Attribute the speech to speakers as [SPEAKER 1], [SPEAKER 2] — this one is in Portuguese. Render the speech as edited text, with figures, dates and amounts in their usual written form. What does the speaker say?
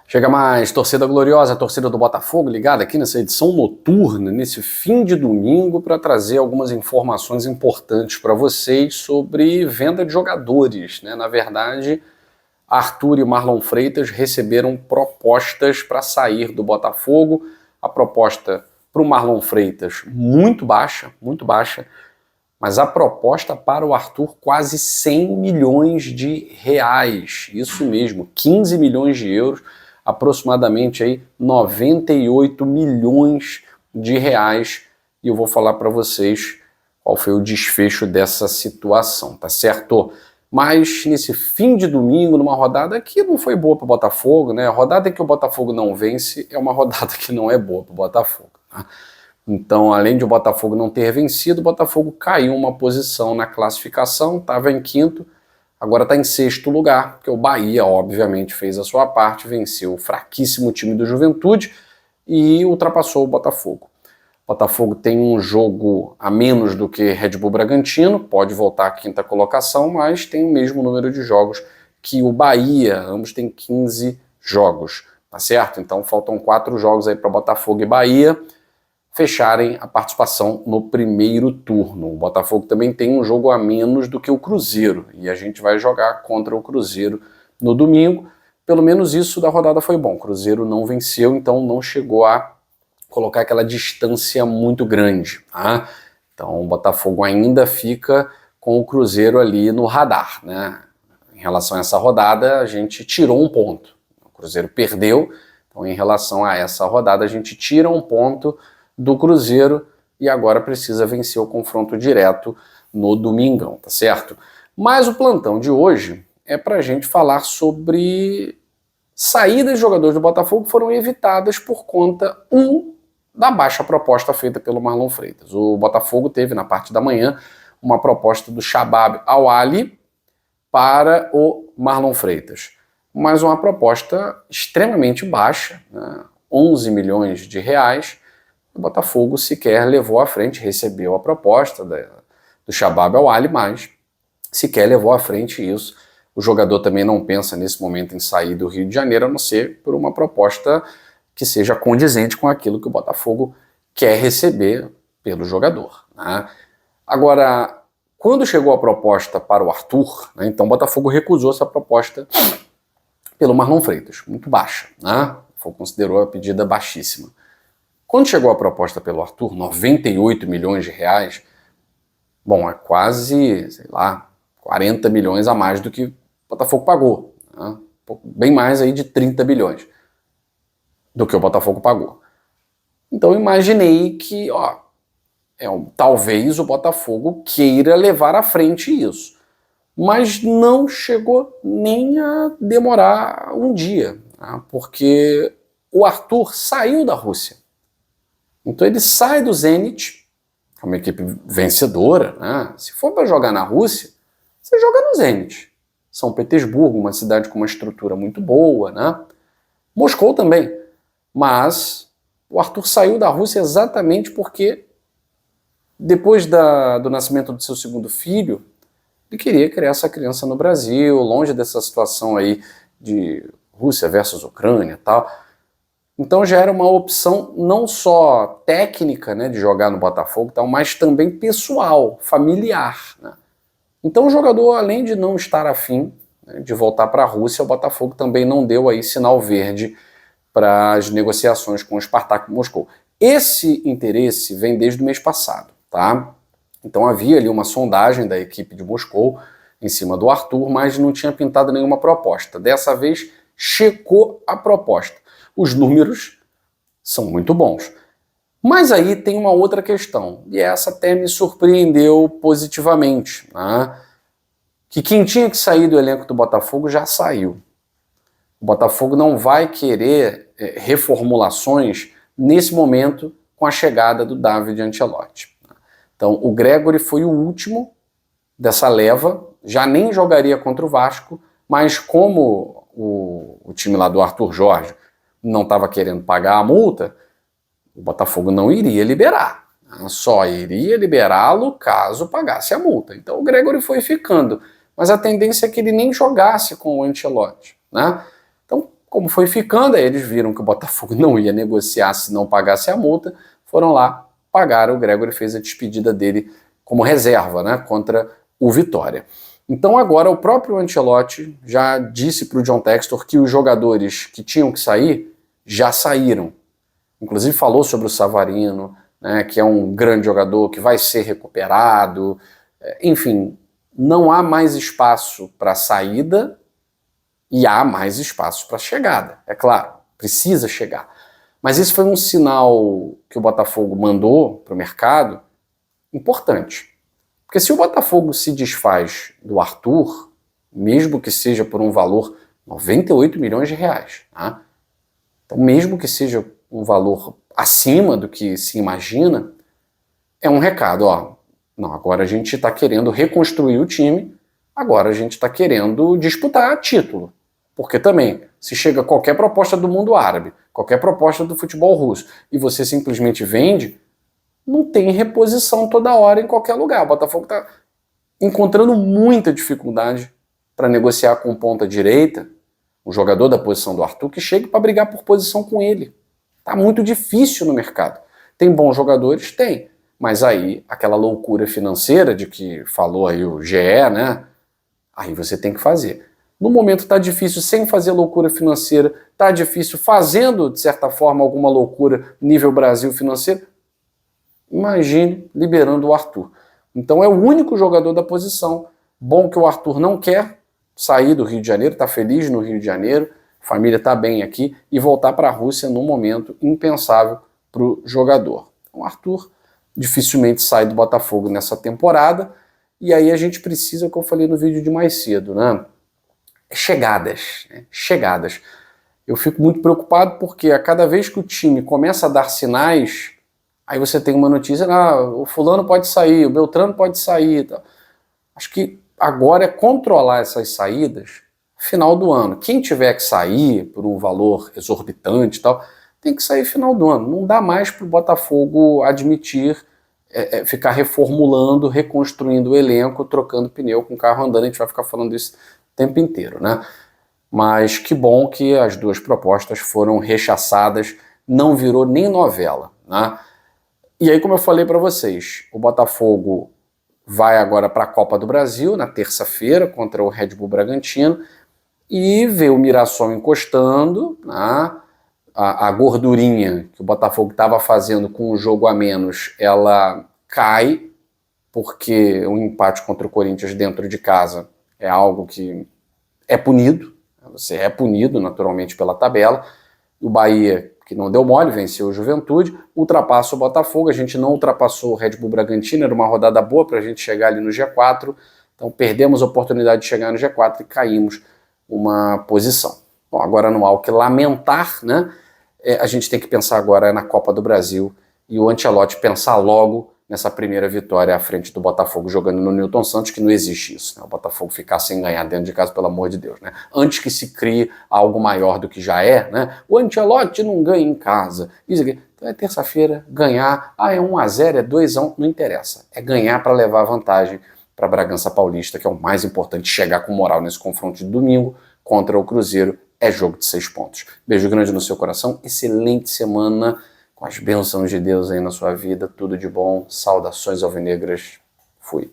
[SPEAKER 1] Chega mais, torcida gloriosa, torcida do Botafogo, ligada aqui nessa edição noturna, nesse fim de domingo, para trazer algumas informações importantes para vocês sobre venda de jogadores, né? Na verdade, Arthur e Marlon Freitas receberam propostas para sair do Botafogo. A proposta para o Marlon Freitas muito baixa, mas a proposta para o Arthur quase 100 milhões de reais. Isso mesmo, 15 milhões de euros, aproximadamente aí 98 milhões de reais. E eu vou falar para vocês qual foi o desfecho dessa situação, tá certo? Mas nesse fim de domingo, numa rodada que não foi boa para o Botafogo, né? A rodada em que o Botafogo não vence é uma rodada que não é boa para o Botafogo, tá? Então, além de o Botafogo não ter vencido, o Botafogo caiu uma posição na classificação, estava em quinto, agora está em sexto lugar, porque o Bahia, obviamente, fez a sua parte, venceu o fraquíssimo time do Juventude e ultrapassou o Botafogo. O Botafogo tem um jogo a menos do que Red Bull Bragantino, pode voltar à quinta colocação, mas tem o mesmo número de jogos que o Bahia, ambos têm 15 jogos, tá certo? Então faltam 4 jogos aí para Botafogo e Bahia fecharem a participação no primeiro turno. O Botafogo também tem um jogo a menos do que o Cruzeiro, e a gente vai jogar contra o Cruzeiro no domingo. Pelo menos isso da rodada foi bom. O Cruzeiro não venceu, então não chegou a colocar aquela distância muito grande, tá? Então o Botafogo ainda fica com o Cruzeiro ali no radar, né? Em relação a essa rodada, a gente tirou um ponto. O Cruzeiro perdeu, então em relação a essa rodada a gente tira um ponto do Cruzeiro e agora precisa vencer o confronto direto no domingão, tá certo? Mas o plantão de hoje é pra gente falar sobre saídas de jogadores do Botafogo que foram evitadas por conta, da baixa proposta feita pelo Marlon Freitas. O Botafogo teve na parte da manhã uma proposta do Shabab Al-Ali para o Marlon Freitas, mas uma proposta extremamente baixa, né? 11 milhões de reais. O Botafogo sequer levou à frente, recebeu a proposta do Shabab Al-Ali, mas sequer levou à frente isso. O jogador também não pensa nesse momento em sair do Rio de Janeiro, a não ser por uma proposta que seja condizente com aquilo que o Botafogo quer receber pelo jogador, né? Agora, quando chegou a proposta para o Arthur, né, então o Botafogo recusou essa proposta pelo Marlon Freitas, muito baixa, né? O Botafogo considerou a pedida baixíssima. Quando chegou a proposta pelo Arthur, 98 milhões de reais, bom, é quase, sei lá, 40 milhões a mais do que o Botafogo pagou, né? Bem mais aí de 30 bilhões do que o Botafogo pagou. Então eu imaginei que, talvez o Botafogo queira levar à frente isso, mas não chegou nem a demorar um dia, né? Porque o Arthur saiu da Rússia. Então ele sai do Zenit, que é uma equipe vencedora, né? Se for para jogar na Rússia, você joga no Zenit. São Petersburgo, uma cidade com uma estrutura muito boa, né? Moscou também. Mas o Arthur saiu da Rússia exatamente porque, depois do nascimento do seu segundo filho, ele queria criar essa criança no Brasil, longe dessa situação aí de Rússia versus Ucrânia e tal. Então já era uma opção não só técnica, né, de jogar no Botafogo, tal, mas também pessoal, familiar, né? Então o jogador, além de não estar afim, né, de voltar para a Rússia, o Botafogo também não deu aí sinal verde para as negociações com o Spartak Moscou. Esse interesse vem desde o mês passado, tá? Então havia ali uma sondagem da equipe de Moscou em cima do Arthur, mas não tinha pintado nenhuma proposta. Dessa vez checou a proposta. Os números são muito bons. Mas aí tem uma outra questão, e essa até me surpreendeu positivamente, né? Que quem tinha que sair do elenco do Botafogo já saiu. O Botafogo não vai querer reformulações nesse momento com a chegada do David Ancelotti. Então o Gregori foi o último dessa leva, já nem jogaria contra o Vasco, mas como o time lá do Arthur Jorge não estava querendo pagar a multa, o Botafogo não iria liberar. Só iria liberá-lo caso pagasse a multa. Então o Gregori foi ficando. Mas a tendência é que ele nem jogasse com o Ancelotti, né? Então como foi ficando, aí eles viram que o Botafogo não ia negociar se não pagasse a multa, foram lá, pagaram, o Gregory fez a despedida dele como reserva, né, contra o Vitória. Então agora o próprio Ancelotti já disse para o John Textor que os jogadores que tinham que sair já saíram. Inclusive falou sobre o Savarino, né, que é um grande jogador que vai ser recuperado. Enfim, não há mais espaço para saída e há mais espaço para chegada. É claro, precisa chegar. Mas esse foi um sinal que o Botafogo mandou para o mercado importante. Porque se o Botafogo se desfaz do Arthur, mesmo que seja por um valor 98 milhões de reais, tá? Então mesmo que seja um valor acima do que se imagina, é um recado, ó, não, agora a gente está querendo reconstruir o time, agora a gente está querendo disputar título. Porque também, se chega qualquer proposta do mundo árabe, qualquer proposta do futebol russo, e você simplesmente vende, não tem reposição toda hora em qualquer lugar. O Botafogo está encontrando muita dificuldade para negociar com ponta direita, um jogador da posição do Arthur, que chegue para brigar por posição com ele. Está muito difícil no mercado. Tem bons jogadores? Tem. Mas aí, aquela loucura financeira de que falou aí o GE, né? Aí você tem que fazer. No momento está difícil sem fazer loucura financeira, está difícil fazendo, de certa forma, alguma loucura nível Brasil financeiro. Imagine liberando o Arthur. Então é o único jogador da posição. Bom que o Arthur não quer sair do Rio de Janeiro, está feliz no Rio de Janeiro, a família está bem aqui, e voltar para a Rússia num momento impensável para o jogador. Então o Arthur dificilmente sai do Botafogo nessa temporada, e aí a gente precisa, o que eu falei no vídeo de mais cedo, né? Chegadas, né? Chegadas. Eu fico muito preocupado porque a cada vez que o time começa a dar sinais, aí você tem uma notícia, o fulano pode sair, o Beltrano pode sair. Tá? Acho que agora é controlar essas saídas final do ano. Quem tiver que sair por um valor exorbitante e tal, tem que sair final do ano. Não dá mais para o Botafogo admitir ficar reformulando, reconstruindo o elenco, trocando pneu com o carro andando. A gente vai ficar falando isso o tempo inteiro, né? Mas que bom que as duas propostas foram rechaçadas, não virou nem novela, né? E aí, como eu falei para vocês, o Botafogo vai agora para a Copa do Brasil, na terça-feira, contra o Red Bull Bragantino, e vê o Mirassol encostando, né? A gordurinha que o Botafogo estava fazendo com o jogo a menos, ela cai, porque um empate contra o Corinthians dentro de casa é algo que é punido, você é punido naturalmente pela tabela. O Bahia, que não deu mole, venceu o Juventude, ultrapassa o Botafogo, a gente não ultrapassou o Red Bull Bragantino, era uma rodada boa para a gente chegar ali no G4, então perdemos a oportunidade de chegar no G4 e caímos uma posição. Bom, agora não há o que lamentar, né? A gente tem que pensar agora na Copa do Brasil e o Ancelotti pensar logo nessa primeira vitória à frente do Botafogo jogando no Newton Santos, que não existe isso, né? O Botafogo ficar sem ganhar dentro de casa, pelo amor de Deus, né? Antes que se crie algo maior do que já é, né? O Ancelotti não ganha em casa. Isso aqui. Então é terça-feira, ganhar, é 1-0, é 2-1, não interessa. É ganhar para levar vantagem para Bragança Paulista, que é o mais importante, chegar com moral nesse confronto de domingo contra o Cruzeiro. É jogo de 6 pontos. Beijo grande no seu coração, excelente semana, com as bênçãos de Deus aí na sua vida, tudo de bom, saudações alvinegras, fui.